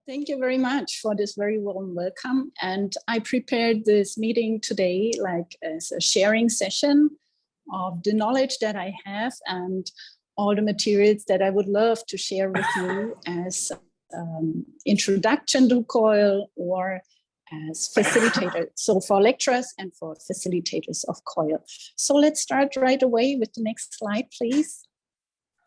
Thank you very much for this very warm welcome. And I prepared this meeting today like as a sharing session of the knowledge that I have and all the materials that I would love to share with you as introduction to COIL or as facilitator. So for lecturers and for facilitators of COIL. So let's start right away with the next slide, please.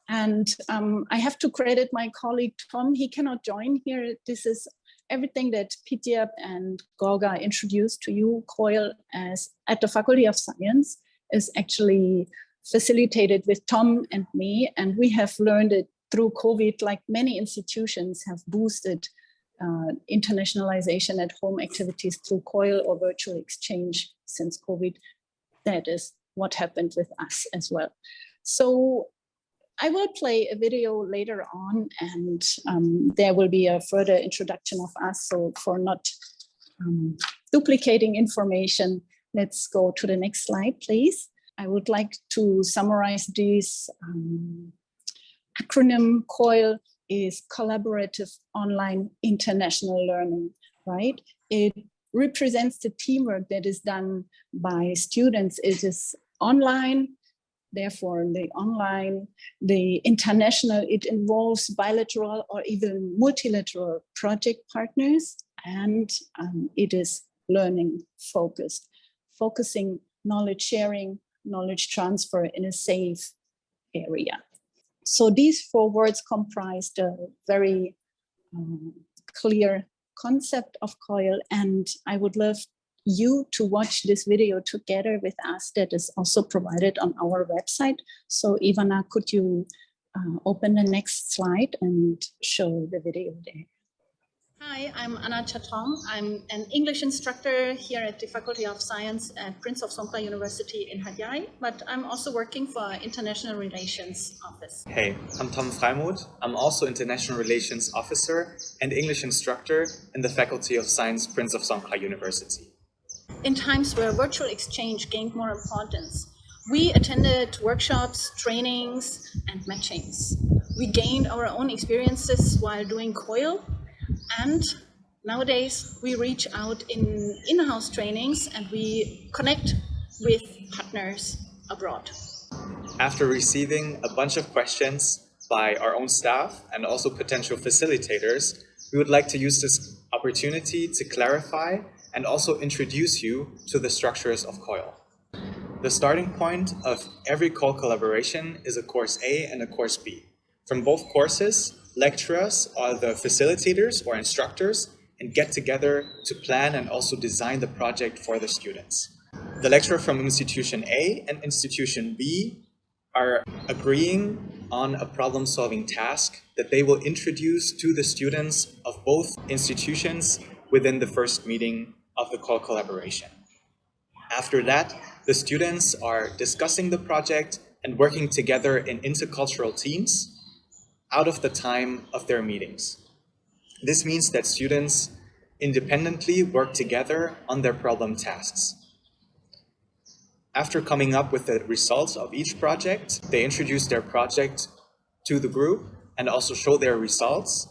And I have to credit my colleague Tom. He cannot join here. This is everything that Pityap and Gorga introduced to you. COIL as at the Faculty of Science is actually facilitated with Tom and me. And we have learned it through COVID, like many institutions have boosted internationalization at home activities through COIL or virtual exchange since COVID. That is what happened with us as well. So I will play a video later on, and there will be a further introduction of us. So for not duplicating information, let's go to the next slide, please. I would like to summarize this acronym. COIL is Collaborative Online International Learning, right? It represents the teamwork that is done by students. It is online. Therefore, the international, it involves bilateral or even multilateral project partners, and it is learning focused, focusing knowledge sharing, knowledge transfer in a safe area. So these four words comprise the very clear concept of COIL, and I would love you to watch this video together with us that is also provided on our website. So Ivana, could you open the next slide and show the video there? Hi, I'm Anna Chatthong. I'm an English instructor here at the Faculty of Science at Prince of Songkla University in Hat Yai, but I'm also working for International Relations Office. Hey, I'm Tom Freimuth. I'm also International Relations Officer and English instructor in the Faculty of Science, Prince of Songkla University. In times where virtual exchange gained more importance, we attended workshops, trainings, and matchings. We gained our own experiences while doing COIL, and nowadays we reach out in in-house trainings and we connect with partners abroad. After receiving a bunch of questions by our own staff and also potential facilitators, we would like to use this opportunity to clarify and also introduce you to the structures of COIL. The starting point of every COIL collaboration is a course A and a course B. From both courses, lecturers are the facilitators or instructors and get together to plan and also design the project for the students. The lecturer from Institution A and Institution B are agreeing on a problem-solving task that they will introduce to the students of both institutions within the first meeting of the COIL collaboration. After that, the students are discussing the project and working together in intercultural teams out of the time of their meetings. This means that students independently work together on their problem tasks. After coming up with the results of each project, they introduce their project to the group and also show their results,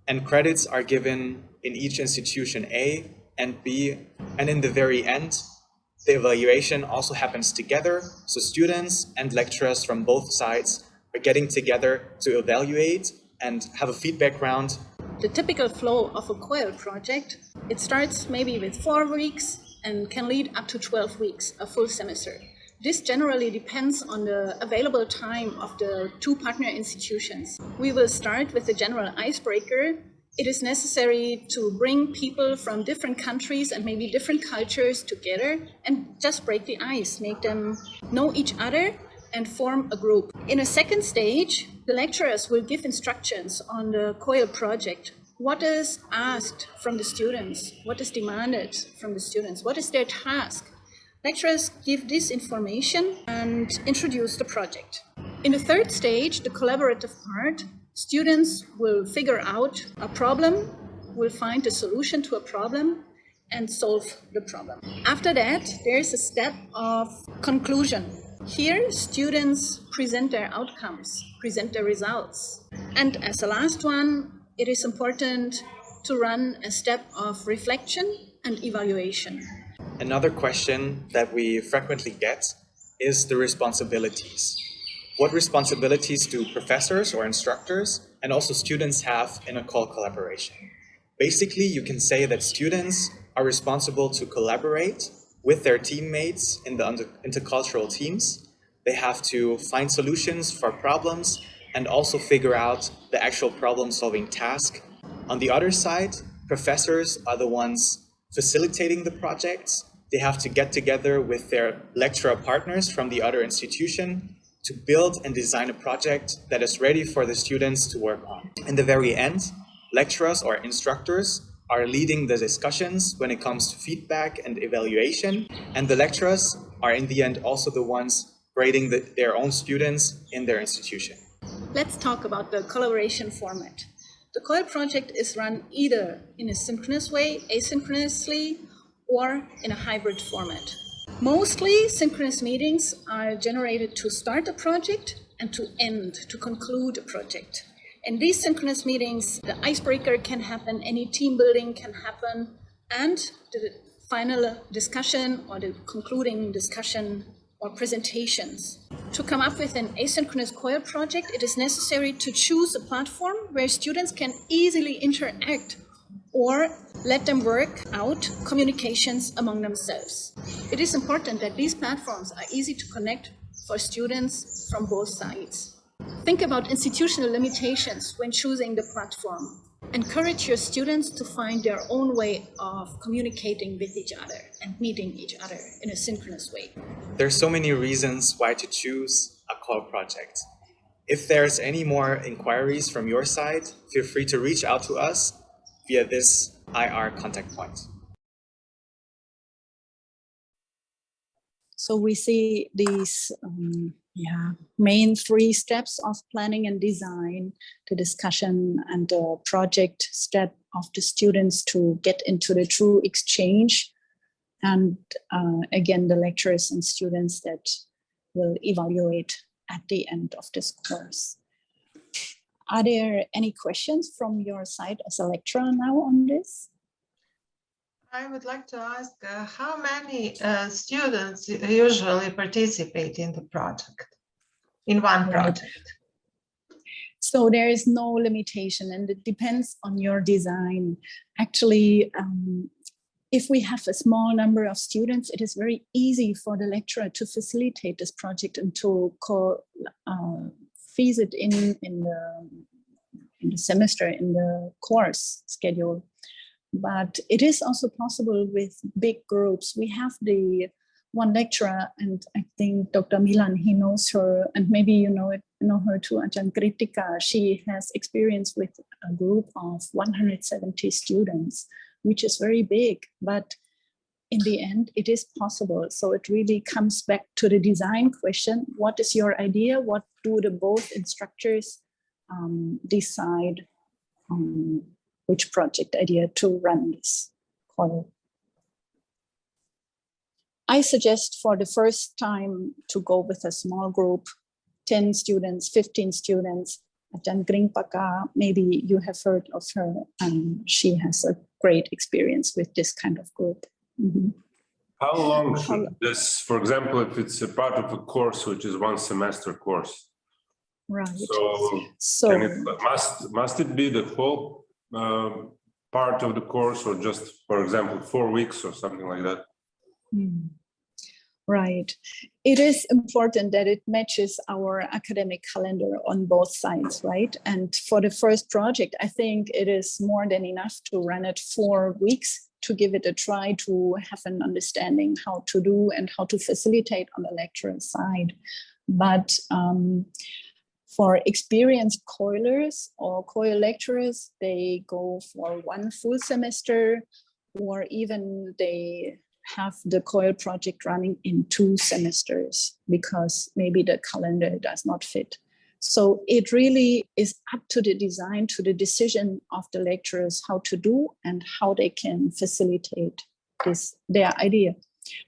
and credits are given in each institution A and B, and in the very end, the evaluation also happens together, so students and lecturers from both sides are getting together to evaluate and have a feedback round. The typical flow of a COIL project, it starts maybe with 4 weeks and can lead up to 12 weeks, a full semester. This generally depends on the available time of the two partner institutions. We will start with the general icebreaker. It is necessary to bring people from different countries and maybe different cultures together and just break the ice, make them know each other and form a group. In a second stage, the lecturers will give instructions on the COIL project. What is asked from the students? What is demanded from the students? What is their task? Lecturers give this information and introduce the project. In the third stage, the collaborative part, students will figure out a problem, will find a solution to a problem, and solve the problem. After that, there is a step of conclusion. Here, students present their outcomes, present their results. And as the last one, it is important to run a step of reflection and evaluation. Another question that we frequently get is the responsibilities. What responsibilities do professors or instructors and also students have in a COIL collaboration? Basically, you can say that students are responsible to collaborate with their teammates in the intercultural teams. They have to find solutions for problems and also figure out the actual problem-solving task. On the other side, professors are the ones facilitating the projects. They have to get together with their lecturer partners from the other institution to build and design a project that is ready for the students to work on. In the very end, lecturers or instructors are leading the discussions when it comes to feedback and evaluation, and the lecturers are in the end also the ones grading their own students in their institution. Let's talk about the collaboration format. The COIL project is run either in a synchronous way, asynchronously, or in a hybrid format. Mostly, synchronous meetings are generated to start a project and to conclude a project. In these synchronous meetings, the icebreaker can happen, any team building can happen, and the final discussion or the concluding discussion or presentations. To come up with an asynchronous COIL project, it is necessary to choose a platform where students can easily interact or let them work out communications among themselves. It is important that these platforms are easy to connect for students from both sides. Think about institutional limitations when choosing the platform. Encourage your students to find their own way of communicating with each other and meeting each other in a synchronous way. There's so many reasons why to choose a COIL project. If there's any more inquiries from your side, feel free to reach out to us via this IR contact point. So we see these main 3 steps of planning and design, the discussion and the project step of the students to get into the true exchange, and again, the lecturers and students that will evaluate at the end of this course. Are there any questions from your side as a lecturer now on this? I would like to ask how many students usually participate in the project, in one project? So there is no limitation, and it depends on your design. Actually, if we have a small number of students, it is very easy for the lecturer to facilitate this project and to feed it in the semester, in the course schedule. But it is also possible with big groups. We have the one lecturer, and I think Dr. Milan, he knows her, and maybe you know her too, Ajahn Kritika. She has experience with a group of 170 students, which is very big, but in the end, it is possible. So it really comes back to the design question. What is your idea? What do the both instructors decide which project idea to run this COIL? I suggest for the first time to go with a small group, 10 students, 15 students. Ajahn Gringpaka, maybe you have heard of her, and she has a great experience with this kind of group. Mm-hmm. How long should this, for example, if it's a part of a course, which is 1 semester course? Right. So can it, must it be the whole part of the course, or just, for example, 4 weeks or something like that? Right. It is important that it matches our academic calendar on both sides, right? And for the first project, I think it is more than enough to run it 4 weeks to give it a try, to have an understanding how to do and how to facilitate on the lecturer side. But for experienced COILers or COIL lecturers, they go for 1 full semester, or even they have the COIL project running in 2 semesters because maybe the calendar does not fit. So it really is up to the design, to the decision of the lecturers how to do and how they can facilitate their idea.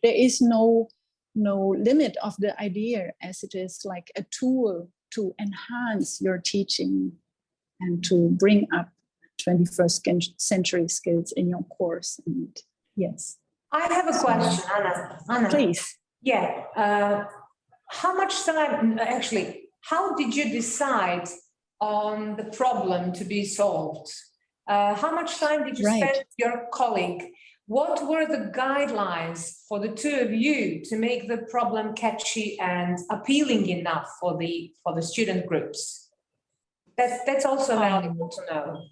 There is no limit of the idea, as it is like a tool to enhance your teaching and to bring up 21st century skills in your course. And yes. I have a question, Anna. Anna. Please. Yeah. How much time, actually, how did you decide on the problem to be solved? How much time did you spend with your colleague? What were the guidelines for the two of you to make the problem catchy and appealing enough for the student groups? That's also valuable to know.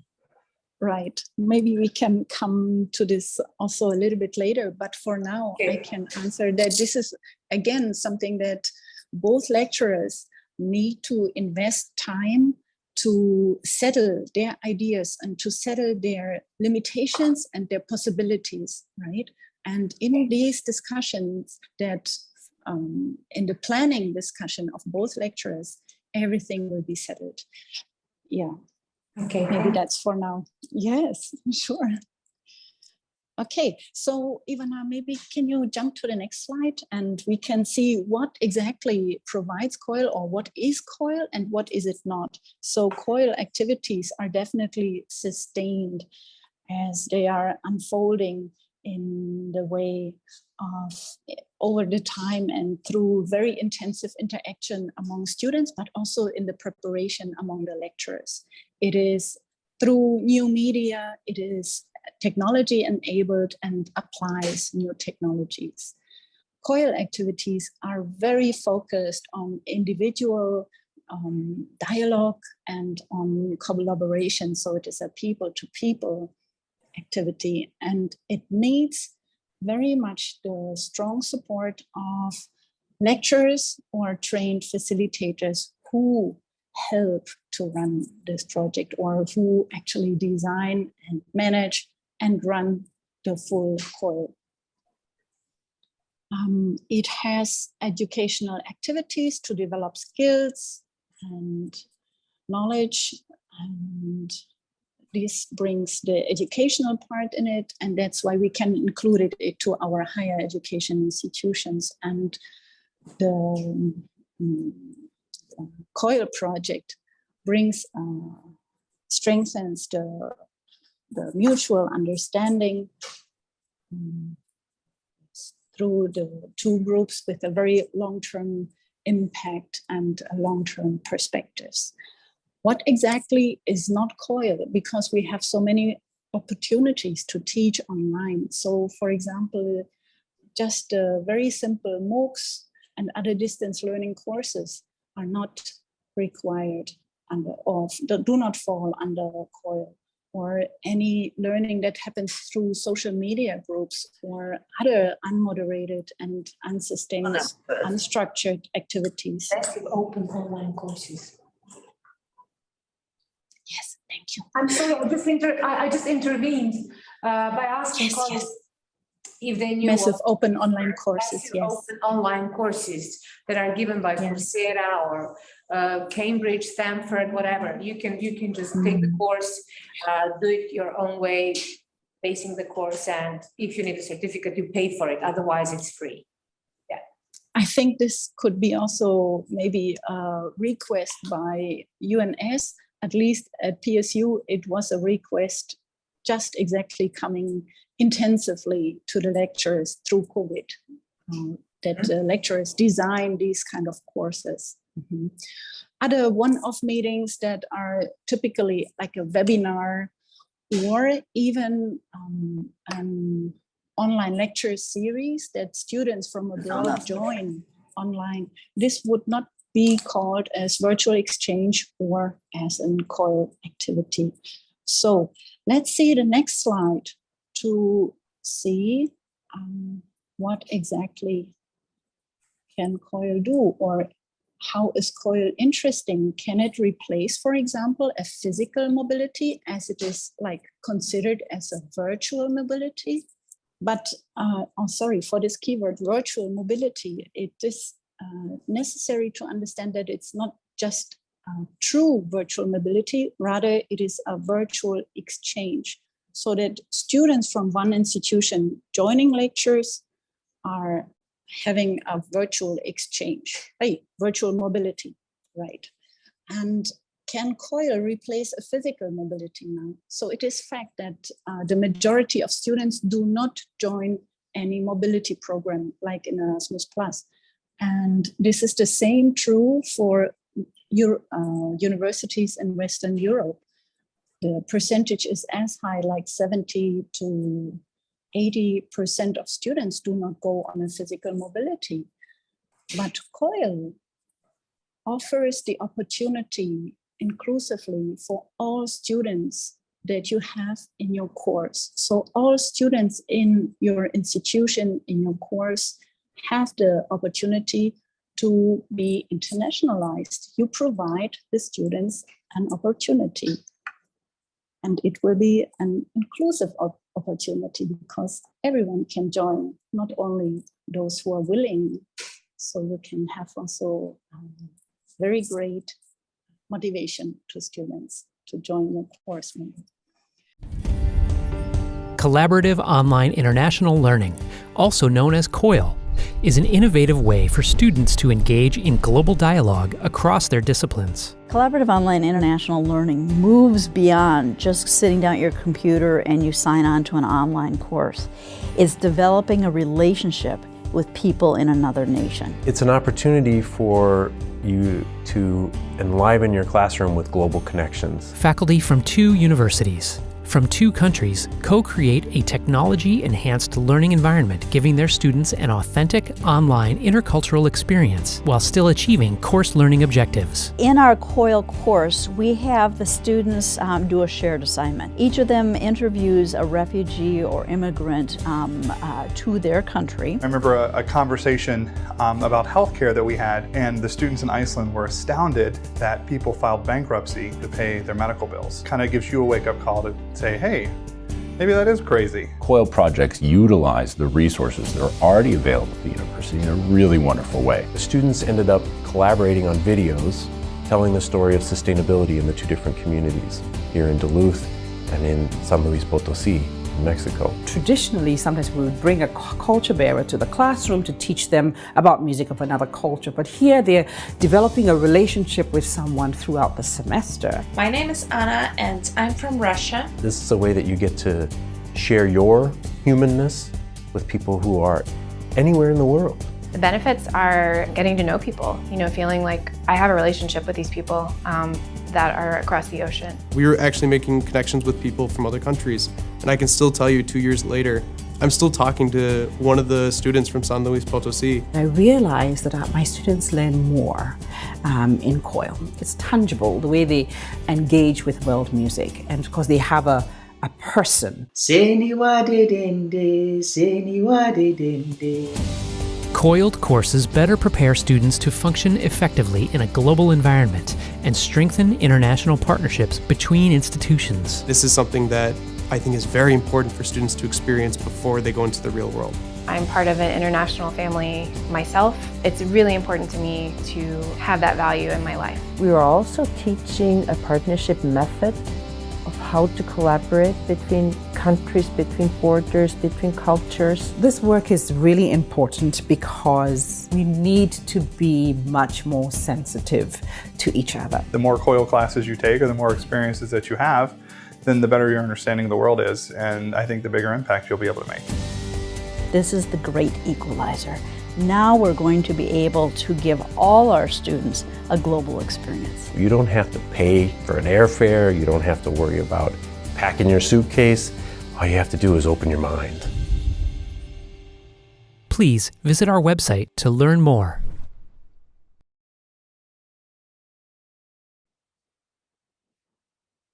Right. Maybe we can come to this also a little bit later, but for now, I can answer that this is, again, something that both lecturers need to invest time to settle their ideas and to settle their limitations and their possibilities, right? And in these discussions that, in the planning discussion of both lecturers, everything will be settled. Yeah. Okay. Maybe that's for now. Yes, sure. Okay, so Ivana, maybe can you jump to the next slide and we can see what exactly provides COIL, or what is COIL and what is it not. So COIL activities are definitely sustained as they are unfolding in the way of over the time and through very intensive interaction among students, but also in the preparation among the lecturers. It is through new media, it is technology enabled and applies new technologies. COIL activities are very focused on individual dialogue and on collaboration. So it is a people-to-people activity, and it needs very much the strong support of lecturers or trained facilitators who help to run this project, or who actually design and manage and run the full COIL. It has educational activities to develop skills and knowledge, and this brings the educational part in it, and that's why we can include it to our higher education institutions. And the COIL project brings, strengthens the mutual understanding through the two groups with a very long-term impact and long-term perspectives. What exactly is not COIL? Because we have so many opportunities to teach online. So for example, just very simple MOOCs and other distance learning courses are not required under, or do not fall under COIL, or any learning that happens through social media groups or other unmoderated and unsustained, unstructured activities. Massive open online courses. Yes, thank you. I'm sorry, I just intervened by asking colleagues if they knew massive open online courses. Yes, open online courses that are given by Coursera or Cambridge, Stanford, whatever. You can just take the course, do it your own way, basing the course, and if you need a certificate, you pay for it. Otherwise, it's free. Yeah, I think this could be also maybe a request by UNS. At least at PSU, it was a request just exactly coming intensively to the lecturers through COVID, that lecturers design these kind of courses. Other one-off meetings that are typically like a webinar or even an online lecture series that students from abroad join online. This would not be called as virtual exchange or as an COIL activity. So let's see the next slide to see what exactly can COIL do, or how is COIL interesting? Can it replace, for example, a physical mobility as it is like considered as a virtual mobility? But sorry for this keyword, virtual mobility. It is necessary to understand that it's not just true virtual mobility, rather it is a virtual exchange, so that students from one institution joining lectures are having a virtual exchange, virtual mobility, right? And can COIL replace a physical mobility now? So it is fact that the majority of students do not join any mobility program like in Erasmus+. And this is the same true for universities in Western Europe. The percentage is as high, like 70 to 80% of students do not go on a physical mobility. But COIL offers the opportunity inclusively for all students that you have in your course. So all students in your institution, in your course, have the opportunity to be internationalized. You provide the students an opportunity. And it will be an inclusive opportunity because everyone can join, not only those who are willing. So you can have also very great motivation to students to join your course. Collaborative Online International Learning, also known as COIL, is an innovative way for students to engage in global dialogue across their disciplines. Collaborative Online International Learning moves beyond just sitting down at your computer and you sign on to an online course. It's developing a relationship with people in another nation. It's an opportunity for you to enliven your classroom with global connections. Faculty from 2 universities, from 2 countries, co-create a technology-enhanced learning environment, giving their students an authentic online intercultural experience while still achieving course learning objectives. In our COIL course, we have the students do a shared assignment. Each of them interviews a refugee or immigrant to their country. I remember a conversation about healthcare that we had, and the students in Iceland were astounded that people filed bankruptcy to pay their medical bills. Kind of gives you a wake-up call to say, hey, maybe that is crazy. COIL projects utilize the resources that are already available at the university in a really wonderful way. The students ended up collaborating on videos telling the story of sustainability in the 2 different communities, here in Duluth and in San Luis Potosí, Mexico. Traditionally, sometimes we would bring a culture bearer to the classroom to teach them about music of another culture, but here they're developing a relationship with someone throughout the semester. My name is Anna and I'm from Russia. This is a way that you get to share your humanness with people who are anywhere in the world. The benefits are getting to know people, feeling like I have a relationship with these people that are across the ocean. We were actually making connections with people from other countries, and I can still tell you 2 years later, I'm still talking to one of the students from San Luis Potosí. I realized that my students learn more in COIL. It's tangible, the way they engage with world music, and because they have a person. COILed courses better prepare students to function effectively in a global environment and strengthen international partnerships between institutions. This is something that I think is very important for students to experience before they go into the real world. I'm part of an international family myself. It's really important to me to have that value in my life. We are also teaching a partnership method of how to collaborate between countries, between borders, between cultures. This work is really important because we need to be much more sensitive to each other. The more COIL classes you take or the more experiences that you have, then the better your understanding of the world is, and I think the bigger impact you'll be able to make. This is the great equalizer. Now we're going to be able to give all our students a global experience. You don't have to pay for an airfare, you don't have to worry about packing your suitcase. All you have to do is open your mind. Please visit our website to learn more.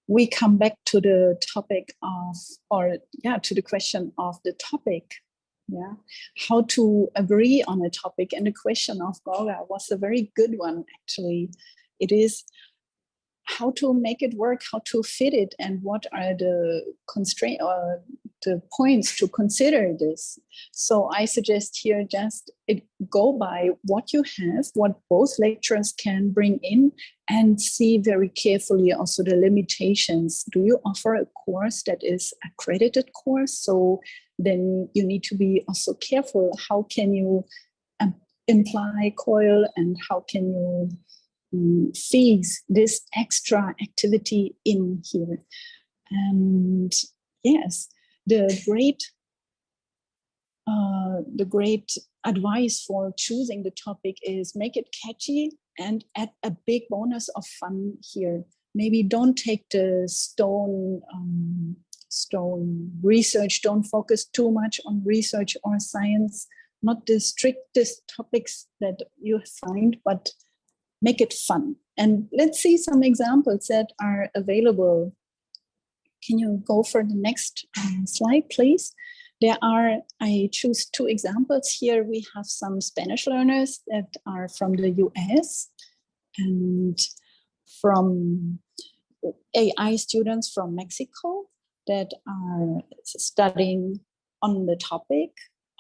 We come back to the topic to the question of the topic. Yeah, how to agree on a topic. And the question of Golga was a very good one, actually. It is how to make it work, how to fit it, and what are the constraints or the points to consider this. So I suggest here just go by what you have, what both lecturers can bring in, and see very carefully also the limitations. Do you offer a course that is accredited course? So then you need to be also careful. How can you imply COIL, and how can you feeds this extra activity in here. And yes, the great advice for choosing the topic is make it catchy and add a big bonus of fun here. Maybe don't take the stone research, don't focus too much on research or science, not the strictest topics that you find, but make it fun. And let's see some examples that are available. Can you go for the next slide, please? I choose 2 examples here. We have some Spanish learners that are from the US and from AI students from Mexico that are studying on the topic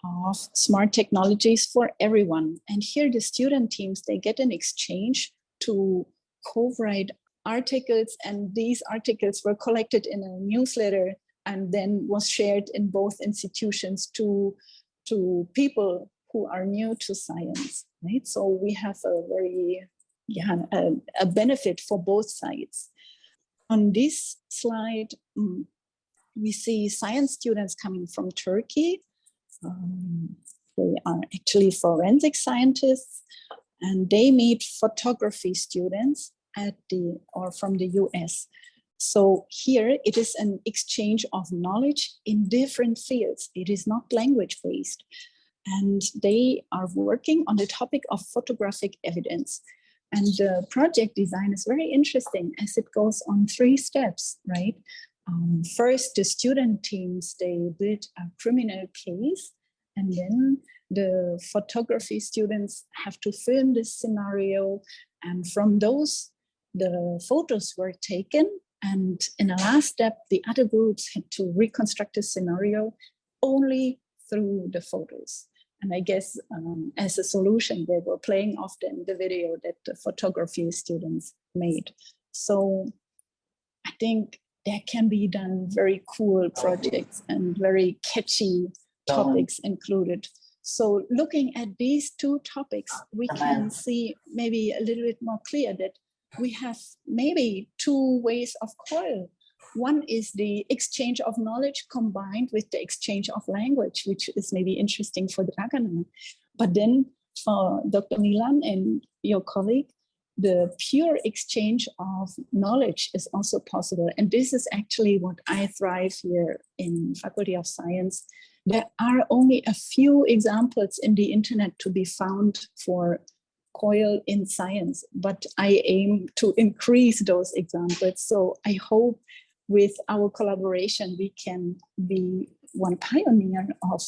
of smart technologies for everyone. And here the student teams, they get an exchange to co-write articles, and these articles were collected in a newsletter and then was shared in both institutions to people who are new to science, right? So we have a very, a benefit for both sides. On this slide, we see science students coming from Turkey. They are actually forensic scientists, and they meet photography students from the US. So here it is an exchange of knowledge in different fields. It is not language based. And they are working on the topic of photographic evidence. And the project design is very interesting as it goes on 3 steps, right? First, the student teams, they build a criminal case, and then the photography students have to film this scenario. And from those, the photos were taken. And in the last step, the other groups had to reconstruct the scenario only through the photos. And I guess as a solution, they were playing often the video that the photography students made. So I think there can be done very cool projects and very catchy topics included. So looking at these 2 topics, we can see maybe a little bit more clear that we have maybe 2 ways of COIL. One is the exchange of knowledge combined with the exchange of language, which is maybe interesting for Dragana. But then for Dr. Milan and your colleague, the pure exchange of knowledge is also possible. And this is actually what I thrive here in Faculty of Science. There are only a few examples in the internet to be found for COIL in science, but I aim to increase those examples. So I hope with our collaboration, we can be one pioneer of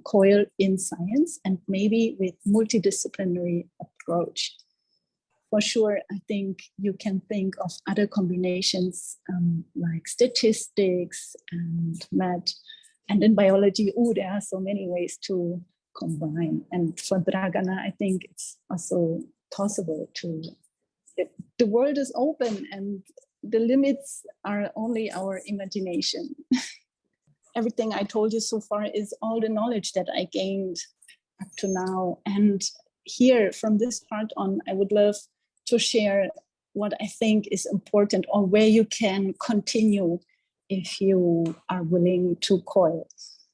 COIL in science and maybe with multidisciplinary approach. For sure, I think you can think of other combinations like statistics and math. And in biology, there are so many ways to combine. And for Dragana, I think it's also possible to, the world is open and the limits are only our imagination. Everything I told you so far is all the knowledge that I gained up to now. And here from this part on, I would love to share what I think is important or where you can continue if you are willing to COIL.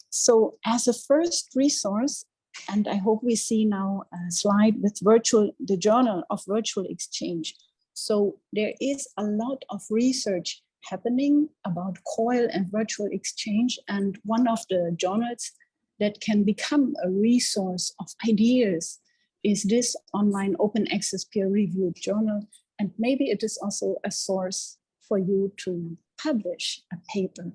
So as a first resource, and I hope we see now a slide with the Journal of Virtual Exchange. So there is a lot of research happening about COIL and virtual exchange, and one of the journals that can become a resource of ideas is this online open access peer-reviewed journal, and maybe it is also a source for you to publish a paper.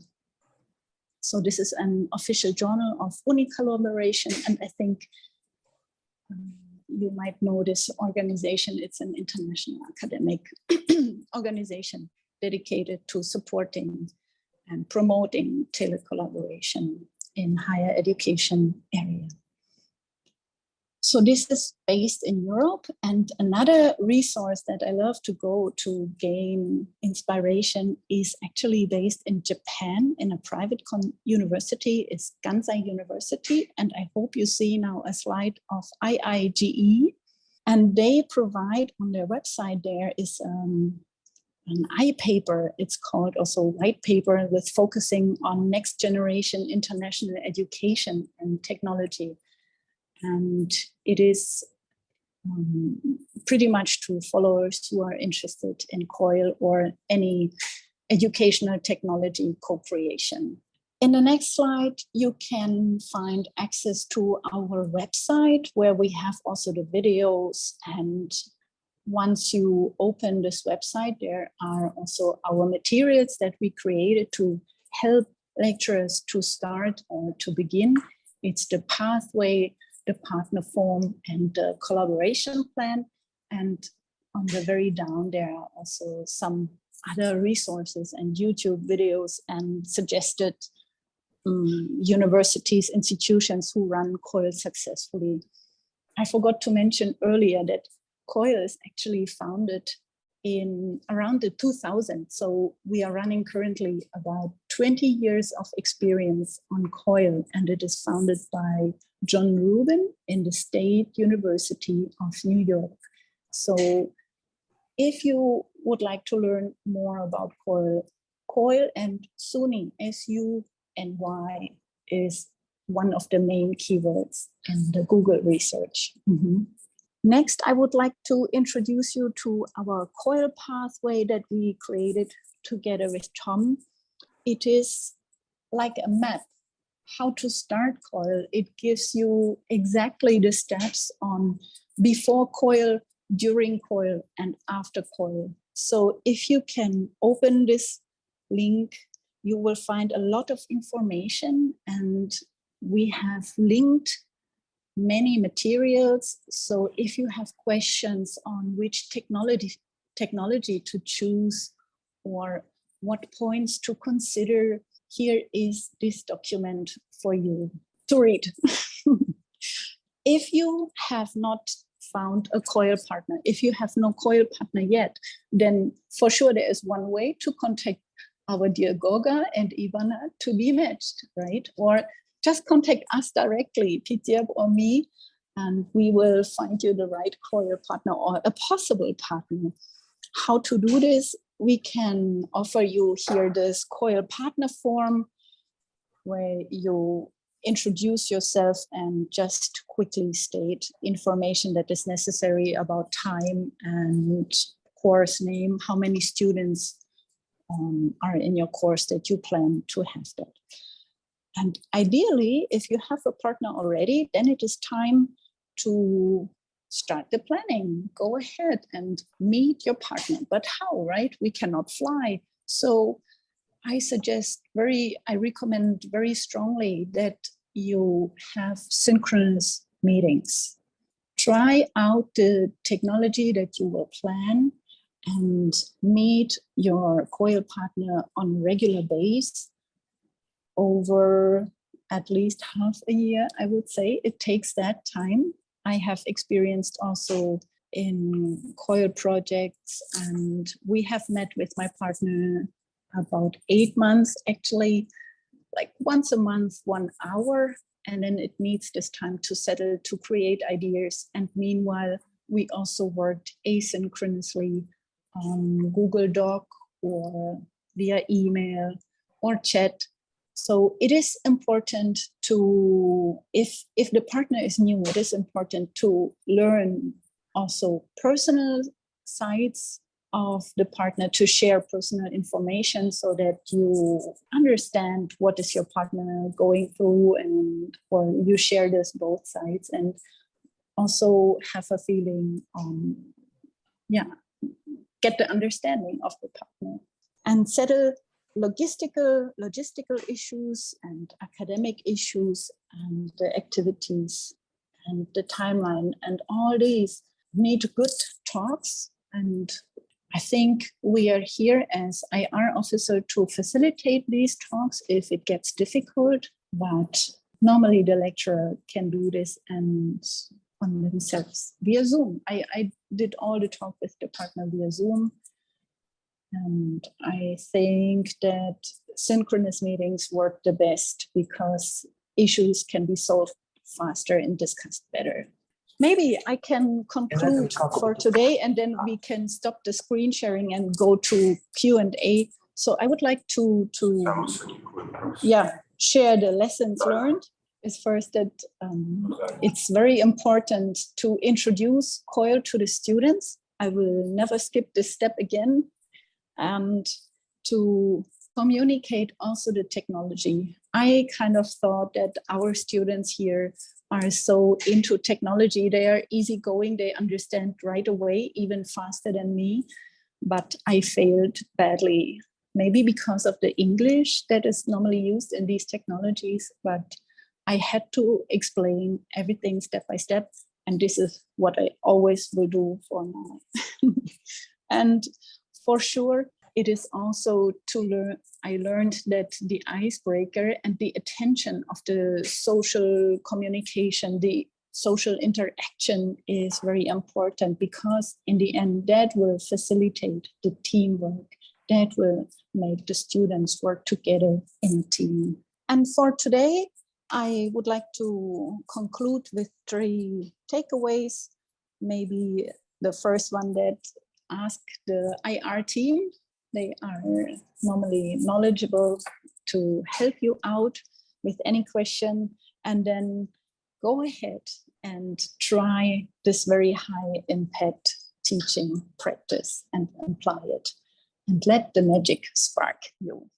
So this is an official journal of UNI collaboration, and I think you might know this organization. It's an international academic organization dedicated to supporting and promoting telecollaboration in higher education area. So this is based in Europe, and another resource that I love to go to gain inspiration is actually based in Japan in a private university. It's Kansai University, and I hope you see now a slide of IIGE. And they provide on their website, there is an I-paper, it's called also white paper, with focusing on next generation international education and technology. And it is pretty much to followers who are interested in COIL or any educational technology co-creation. In the next slide, you can find access to our website where we have also the videos. And once you open this website, there are also our materials that we created to help lecturers to start or to begin. It's the pathway, the partner form, and the collaboration plan. And on the very down, there are also some other resources and YouTube videos and suggested universities, institutions who run COIL successfully. I forgot to mention earlier that COIL is actually founded in around the 2000. So we are running currently about 20 years of experience on COIL, and it is founded by John Rubin in the State University of New York. So if you would like to learn more about COIL, COIL and SUNY, SUNY, is one of the main keywords in the Google research. Next, I would like to introduce you to our COIL pathway that we created together with Tom. It is like a map how to start COIL. It gives you exactly the steps on before COIL, during COIL, and after COIL. So if you can open this link, you will find a lot of information, and we have linked many materials. So if you have questions on which technology to choose or what points to consider, here is this document for you to read. If you have not found a COIL partner, if you have no COIL partner yet, then for sure there is one way to contact our dear Goga and Ivana to be matched, right? Or just contact us directly, Pityab or me, and we will find you the right COIL partner or a possible partner. How to do this? We can offer you here this COIL partner form where you introduce yourself and just quickly state information that is necessary about time and course name, how many students are in your course that you plan to have that. And ideally, if you have a partner already, then it is time to start the planning. Go ahead and meet your partner. But how, right? We cannot fly. So I recommend very strongly that you have synchronous meetings. Try out the technology that you will plan and meet your COIL partner on a regular basis over at least half a year, I would say. It takes that time. I have experienced also in COIL projects, and we have met with my partner about 8 months, actually, like once a month, 1 hour, and then it needs this time to settle, to create ideas. And meanwhile, we also worked asynchronously on Google Doc or via email or chat. So it is important to, if the partner is new, it is important to learn also personal sides of the partner, to share personal information so that you understand what is your partner going through, and or you share this both sides and also have a feeling get the understanding of the partner and settle logistical issues and academic issues and the activities and the timeline, and all these need good talks. And I think we are here as IR officer to facilitate these talks if it gets difficult, but normally the lecturer can do this and on themselves via Zoom. I did all the talk with the partner via Zoom. And I think that synchronous meetings work the best because issues can be solved faster and discussed better. maybe I can conclude for today, and then we can stop the screen sharing and go to Q&A. So I would like to share the lessons learned. Is first that it's very important to introduce COIL to the students. I will never skip this step again. And to communicate also the technology. I kind of thought that our students here are so into technology. They are easygoing. They understand right away, even faster than me. But I failed badly, maybe because of the English that is normally used in these technologies. But I had to explain everything step by step. And this is what I always will do for now. And for sure, it is also to learn. I learned that the icebreaker and the attention of the social communication, the social interaction is very important, because in the end, that will facilitate the teamwork. That will make the students work together in a team. And for today, I would like to conclude with 3 takeaways. Maybe the first one, that ask the IR team. They are normally knowledgeable to help you out with any question, and then go ahead and try this very high impact teaching practice and apply it, and let the magic spark you.